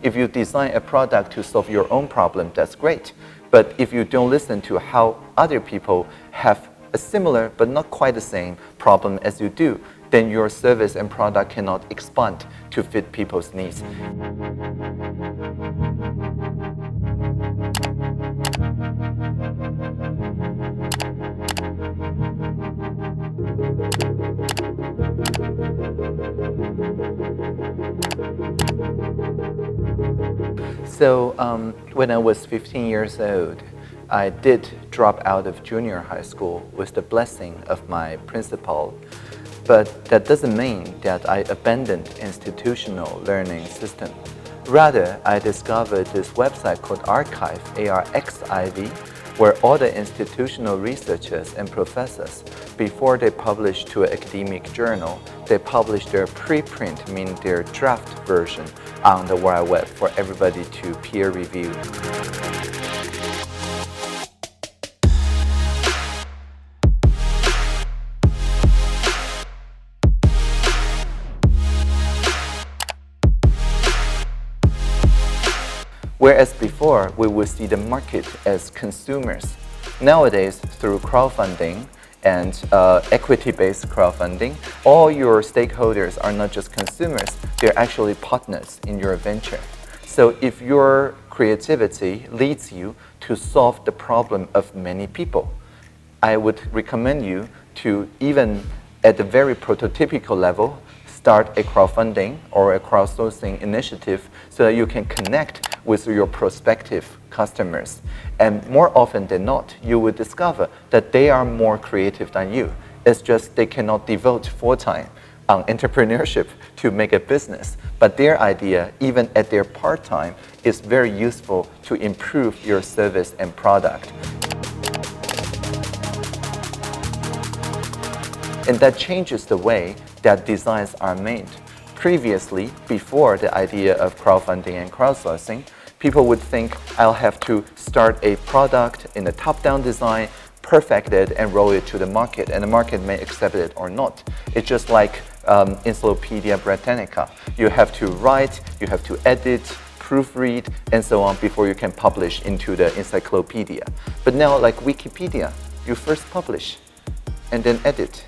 If you design a product to solve your own problem, that's great. But if you don't listen to how other people have a similar but not quite the same problem as you do, then your service and product cannot expand to fit people's needs. So when I was 15 years old, I did drop out of junior high school with the blessing of my principal. But that doesn't mean that I abandoned institutional learning system. Rather, I discovered this website called Archive, ARXIV, where all the institutional researchers and professors, before they publish to an academic journal, they publish their preprint, meaning their draft version, on the World Wide Web for everybody to peer review. Whereas before, we would see the market as consumers. Nowadays, through crowdfunding and equity-based crowdfunding, all your stakeholders are not just consumers, they're actually partners in your venture. So if your creativity leads you to solve the problem of many people, I would recommend you to, even at the very prototypical level, start a crowdfunding or a crowdsourcing initiative so that you can connect with your prospective customers. And more often than not, you will discover that they are more creative than you. It's just they cannot devote full time on entrepreneurship to make a business. But their idea, even at their part-time, is very useful to improve your service and product. And that changes the way that designs are made. Previously, before the idea of crowdfunding and crowdsourcing, people would think I'll have to start a product in a top-down design, perfect it, and roll it to the market, and the market may accept it or not. It's just like Encyclopedia Britannica. You have to write, you have to edit, proofread, and so on before you can publish into the encyclopedia. But now, like Wikipedia, you first publish, and then edit,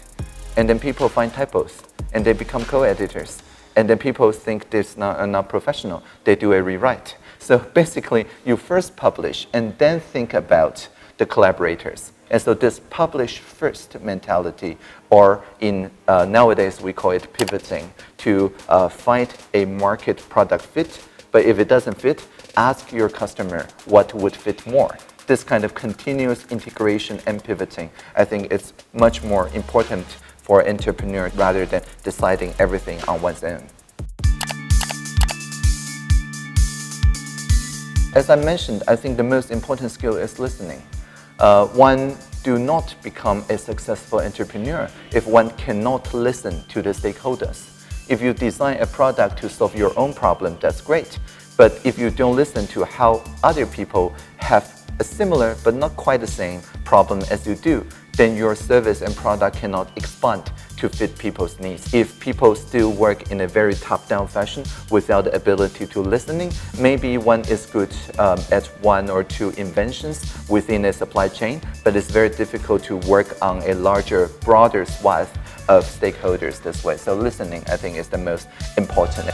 and then people find typos, and they become co-editors. And then people think this not professional. They do a rewrite. So basically, you first publish and then think about the collaborators. And so this publish first mentality, or in nowadays we call it pivoting, to find a market product fit. But if it doesn't fit, ask your customer what would fit more. This kind of continuous integration and pivoting, I think it's much more important for an entrepreneur rather than deciding everything on one's own. As I mentioned, I think the most important skill is listening. One do not become a successful entrepreneur if one cannot listen to the stakeholders. If you design a product to solve your own problem, that's great. But if you don't listen to how other people have a similar but not quite the same problem as you do, then your service and product cannot expand to fit people's needs. If people still work in a very top-down fashion without the ability to listening, maybe one is good at one or two inventions within a supply chain, but it's very difficult to work on a larger, broader swath of stakeholders this way. So listening, I think, is the most important.